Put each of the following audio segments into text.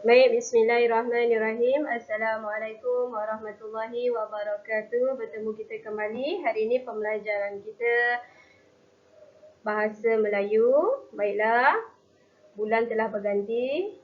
Baik, bismillahirrahmanirrahim. Assalamualaikum warahmatullahi wabarakatuh. Bertemu kita kembali. Hari ini pembelajaran kita bahasa Melayu. Baiklah, bulan telah berganti,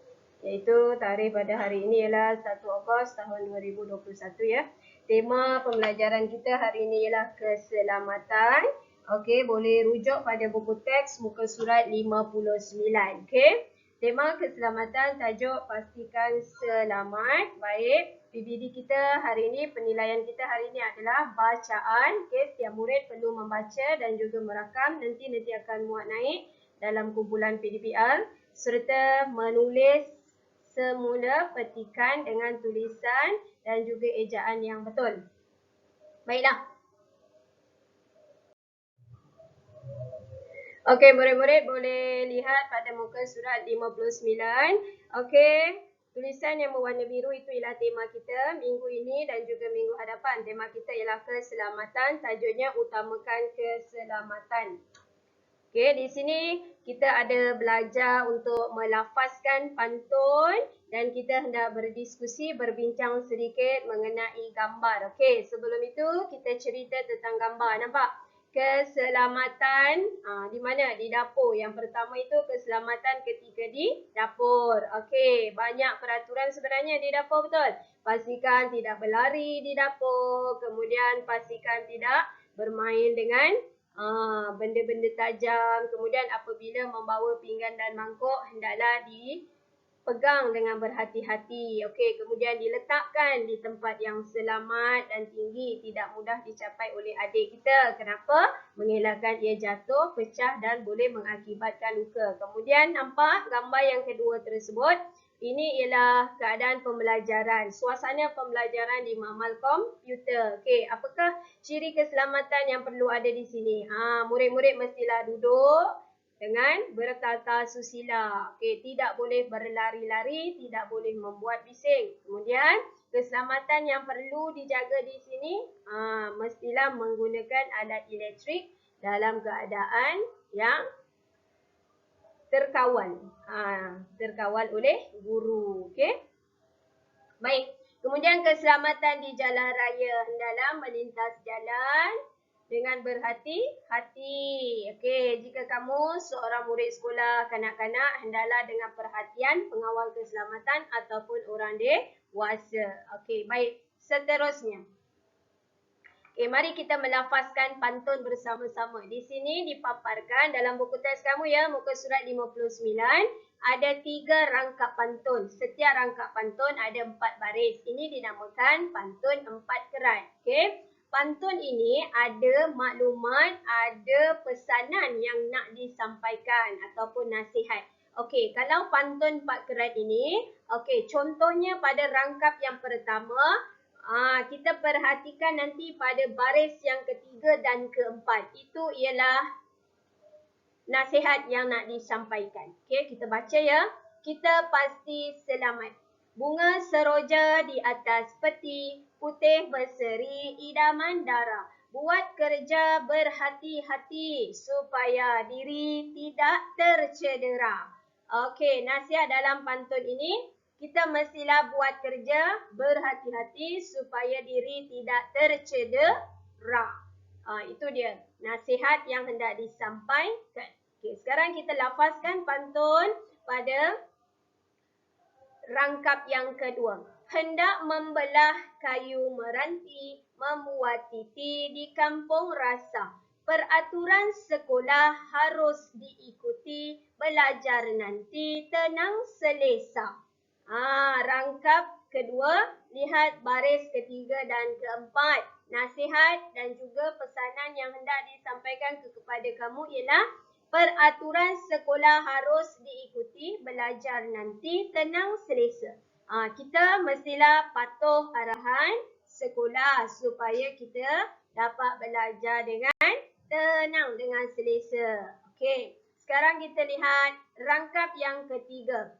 iaitu tarikh pada hari ini ialah 1 Ogos tahun 2021 ya. Tema pembelajaran kita hari ini ialah keselamatan. Okey, boleh rujuk pada buku teks muka surat 59. Okey. Tema keselamatan, tajuk pastikan selamat. Baik, PBD kita hari ini, penilaian kita hari ini adalah bacaan. Okey, setiap murid perlu membaca dan juga merakam. Nanti akan muat naik dalam kumpulan PDPR serta menulis semula petikan dengan tulisan dan juga ejaan yang betul. Baiklah. Okey, murid-murid boleh lihat pada muka surat 59. Okey, tulisan yang berwarna biru itu ialah tema kita minggu ini dan juga minggu hadapan. Tema kita ialah keselamatan, tajuknya utamakan keselamatan. Okey, di sini kita ada belajar untuk melafazkan pantun dan kita hendak berdiskusi, berbincang sedikit mengenai gambar. Okey, sebelum itu kita cerita tentang gambar. Nampak? Keselamatan di mana? Di dapur. Yang pertama itu keselamatan ketika di dapur. Okey, banyak peraturan sebenarnya di dapur, betul? Pastikan tidak berlari di dapur. Kemudian pastikan tidak bermain dengan benda-benda tajam. Kemudian apabila membawa pinggan dan mangkuk, hendaklah dipegang dengan berhati-hati. Okey, kemudian diletakkan di tempat yang selamat dan tinggi, tidak mudah dicapai oleh adik kita. Kenapa? Mengelakkan ia jatuh, pecah dan boleh mengakibatkan luka. Kemudian nampak gambar yang kedua tersebut. Ini ialah keadaan pembelajaran, suasana pembelajaran di makmal komputer. Okey, apakah ciri keselamatan yang perlu ada di sini? Murid-murid mestilah duduk dengan bertata susila. Okey, tidak boleh berlari-lari, tidak boleh membuat bising. Kemudian, keselamatan yang perlu dijaga di sini mestilah menggunakan alat elektrik dalam keadaan yang terkawal. Terkawal oleh guru. Okey. Baik. Kemudian keselamatan di jalan raya, hendaklah melintas jalan dengan berhati-hati. Okey, jika kamu seorang murid sekolah kanak-kanak, hendaklah dengan perhatian pengawal keselamatan ataupun orang dewasa. Okey, baik. Seterusnya. Okay, mari kita melafazkan pantun bersama-sama. Di sini dipaparkan dalam buku teks kamu ya, muka surat 59. Ada 3 rangkap pantun. Setiap rangkap pantun ada 4 baris. Ini dinamakan pantun 4 kerat. Okay. Pantun ini ada maklumat, ada pesanan yang nak disampaikan ataupun nasihat. Okey, kalau pantun 4 kerat ini, okey, contohnya pada rangkap yang pertama, kita perhatikan nanti pada baris yang ketiga dan keempat. Itu ialah nasihat yang nak disampaikan. Okey, kita baca ya. Kita pasti selamat. Bunga seroja di atas peti, putih berseri idaman darah. Buat kerja berhati-hati supaya diri tidak tercedera. Okey, nasihat dalam pantun ini, kita mestilah buat kerja berhati-hati supaya diri tidak tercedera. Itu dia nasihat yang hendak disampaikan. Okey, sekarang kita lafazkan pantun pada rangkap yang kedua. Hendak membelah kayu meranti, membuat titi di kampung rasa. Peraturan sekolah harus diikuti, belajar nanti tenang selesa. Rangkap kedua, lihat baris ketiga dan keempat. Nasihat dan juga pesanan yang hendak disampaikan kepada kamu ialah peraturan sekolah harus diikuti, belajar nanti tenang selesa. Kita mestilah patuh arahan sekolah supaya kita dapat belajar dengan tenang, dengan selesa. Okey, sekarang kita lihat rangkap yang ketiga.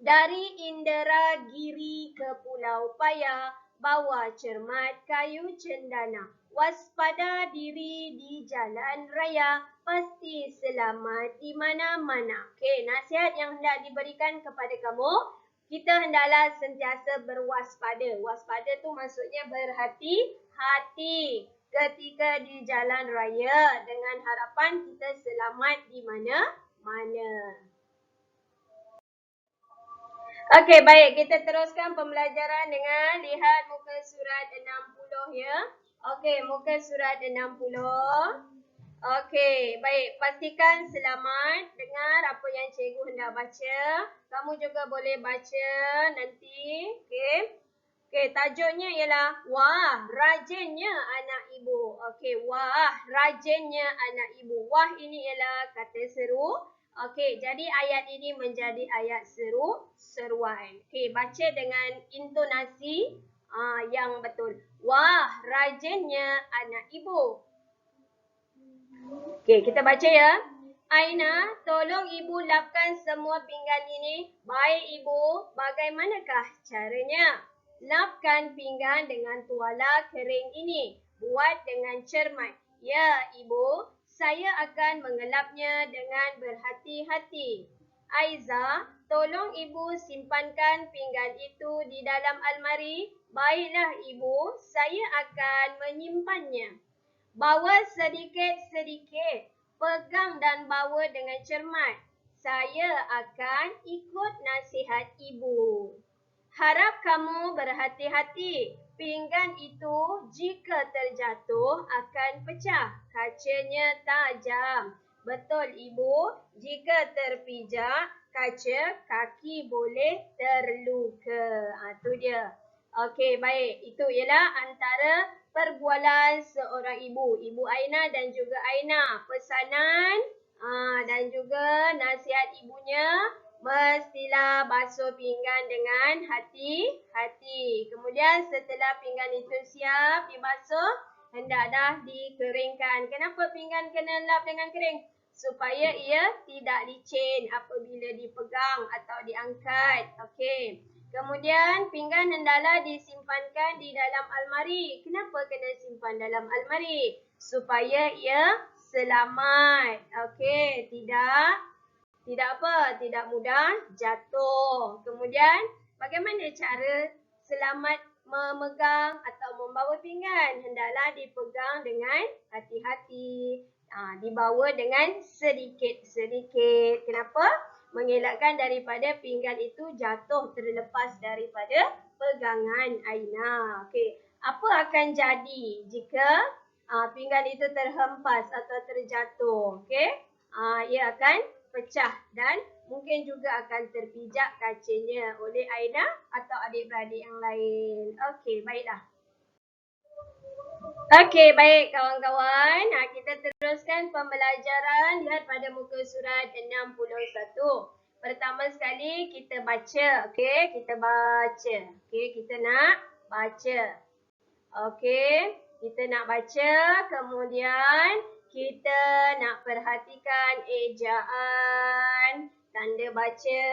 Dari Inderagiri ke Pulau Paya, bawa cermat kayu cendana. Waspada diri di jalan raya, pasti selamat di mana-mana. Okey, nasihat yang hendak diberikan kepada kamu. kita hendaklah sentiasa berwaspada. Waspada tu maksudnya berhati-hati ketika di jalan raya dengan harapan kita selamat di mana-mana. Okey, baik. Kita teruskan pembelajaran dengan lihat muka surat 60 ya. Okey, muka surat 60. Okey, baik. Pastikan selamat dengar apa yang cikgu hendak baca. Kamu juga boleh baca nanti. Okey. Okey, tajuknya ialah wah, rajinnya anak ibu. Okey, wah, rajinnya anak ibu. Wah ini ialah kata seru. Okey, jadi ayat ini menjadi ayat seruan. Okey, baca dengan intonasi yang betul. Wah, rajinnya anak ibu. Okey, kita baca ya. Aina, tolong ibu lapkan semua pinggan ini. Baik ibu, bagaimanakah caranya? Lapkan pinggan dengan tuala kering ini. Buat dengan cermat. Ya, ibu. Saya akan mengelapnya dengan berhati-hati. Aiza, tolong ibu simpankan pinggan itu di dalam almari. Baiklah ibu, saya akan menyimpannya. Bawa sedikit-sedikit. Pegang dan bawa dengan cermat. Saya akan ikut nasihat ibu. Harap kamu berhati-hati. Pinggan itu jika terjatuh akan pecah. Kacanya tajam. Betul ibu, jika terpijak kaca, kaki boleh terluka. Itu dia. Okey, baik. Itu ialah antara perbualan seorang ibu. Ibu Aina dan juga Aina. Pesanan dan juga nasihat ibunya. Mestilah basuh pinggan dengan hati-hati. Kemudian setelah pinggan itu siap dibasuh, hendaklah dikeringkan. Kenapa pinggan kena lap dengan kering? Supaya ia tidak licin apabila dipegang atau diangkat. Okey. Kemudian pinggan hendaklah disimpankan di dalam almari. Kenapa kena simpan dalam almari? Supaya ia selamat. Okey, tidak mudah jatuh. Kemudian bagaimana cara selamat memegang atau membawa pinggan? Hendaklah dipegang dengan hati-hati. Dibawa dengan sedikit-sedikit. Kenapa? Mengelakkan daripada pinggan itu jatuh terlepas daripada pegangan Aina. Okey, apa akan jadi jika pinggan itu terhempas atau terjatuh? Okey, ia akan pecah dan mungkin juga akan terpijak kacanya oleh Aina atau adik-beradik yang lain. Okey, baiklah. Okey, baik kawan-kawan. Kita teruskan pembelajaran. Lihat pada muka surat 61. Pertama sekali kita baca. Okey, kita baca. Okey, kita nak baca. Okey, kita nak baca. Kemudian kita nak perhatikan ejaan, tanda baca.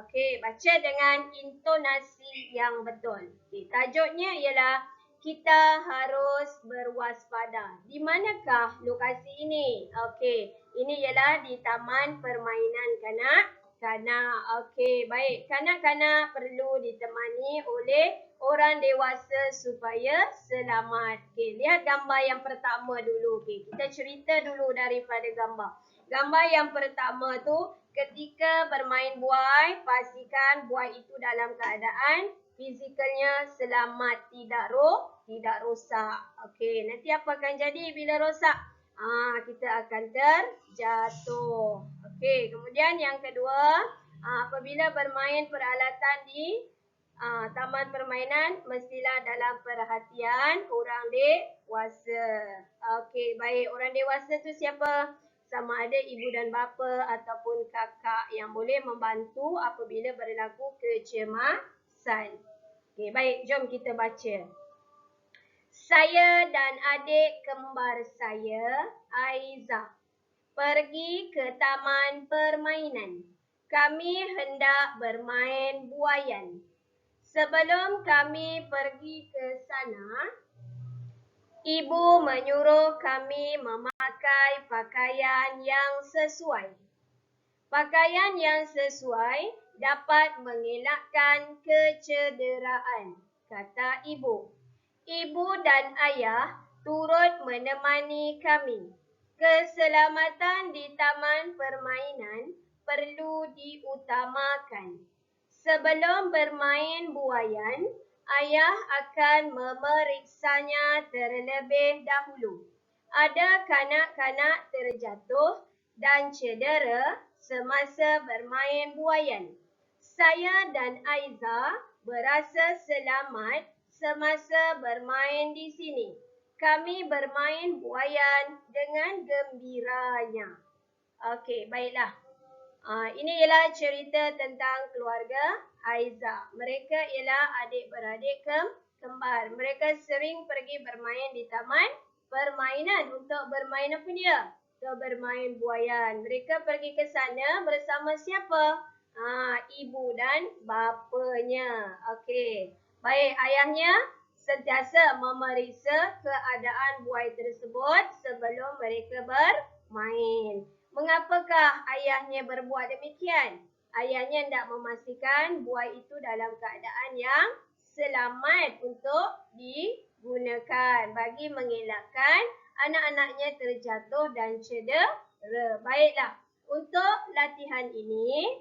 Okey, baca dengan intonasi yang betul. Okey, tajuknya ialah kita harus berwaspada. Di manakah lokasi ini? Okey, ini ialah di Taman Permainan Kanak-kanak. Okey, baik. Kanak-kanak perlu ditemani oleh orang dewasa supaya selamat. Okey, lihat gambar yang pertama dulu. Okey, kita cerita dulu daripada gambar. Gambar yang pertama tu ketika bermain buai, pastikan buai itu dalam keadaan fizikalnya selamat, tidak rosak. Okey, nanti apa akan jadi bila rosak? Kita akan terjatuh. Okey, kemudian yang kedua, apabila bermain peralatan di taman permainan, mestilah dalam perhatian orang dewasa. Okey, baik. Orang dewasa tu siapa? Sama ada ibu dan bapa ataupun kakak yang boleh membantu apabila berlaku kecemasan. Okey, baik. Jom kita baca. Saya dan adik kembar saya, Aiza, pergi ke taman permainan. Kami hendak bermain buaian. Sebelum kami pergi ke sana, ibu menyuruh kami memakai pakaian yang sesuai. Pakaian yang sesuai dapat mengelakkan kecederaan, kata ibu. Ibu dan ayah turut menemani kami. Keselamatan di taman permainan perlu diutamakan. Sebelum bermain buaian, ayah akan memeriksanya terlebih dahulu. Ada kanak-kanak terjatuh dan cedera semasa bermain buaian. Saya dan Aiza berasa selamat semasa bermain di sini. Kami bermain buaian dengan gembiranya. Okey, baiklah. Ini ialah cerita tentang keluarga Aiza. Mereka ialah adik-beradik kembar. Mereka sering pergi bermain di taman permainan untuk bermain apa dia? Untuk bermain buaian. Mereka pergi ke sana bersama siapa? Ibu dan bapanya. Okey. Baik, ayahnya sentiasa memeriksa keadaan buai tersebut sebelum mereka bermain. Mengapakah ayahnya berbuat demikian? Ayahnya hendak memastikan buai itu dalam keadaan yang selamat untuk digunakan bagi mengelakkan anak-anaknya terjatuh dan cedera. Baiklah, untuk latihan ini,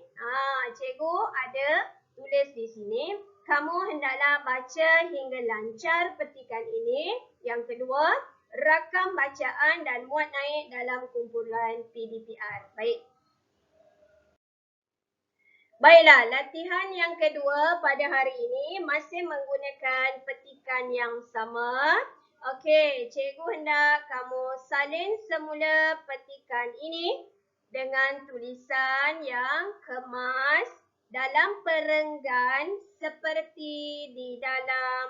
cikgu ada tulis di sini. Kamu hendaklah baca hingga lancar petikan ini. Yang kedua, rakam bacaan dan muat naik dalam kumpulan PDPR. Baiklah, latihan yang kedua pada hari ini masih menggunakan petikan yang sama. Okey, cikgu hendak kamu salin semula petikan ini dengan tulisan yang kemas dalam perenggan seperti di dalam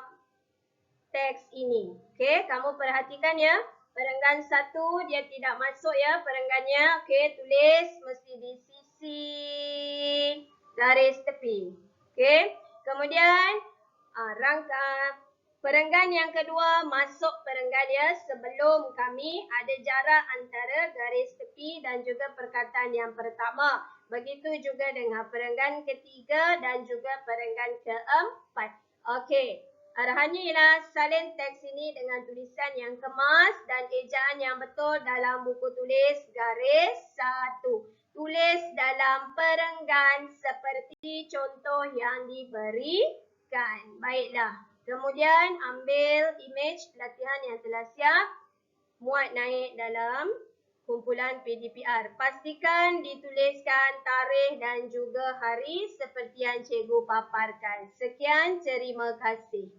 teks ini. Okey, kamu perhatikan ya. Perenggan satu dia tidak masuk ya perenggannya. Okey, tulis mesti di sisi garis tepi. Okey, kemudian rangka perenggan yang kedua masuk perenggan ya sebelum kami ada jarak antara garis tepi dan juga perkataan yang pertama. Begitu juga dengan perenggan ketiga dan juga perenggan keempat. Okey. Arahannya ialah salin teks ini dengan tulisan yang kemas dan ejaan yang betul dalam buku tulis garis 1. Tulis dalam perenggan seperti contoh yang diberikan. Baiklah. Kemudian ambil imej latihan yang telah siap. Muat naik dalam kumpulan PDPR. Pastikan dituliskan tarikh dan juga hari seperti yang cikgu paparkan. Sekian, terima kasih.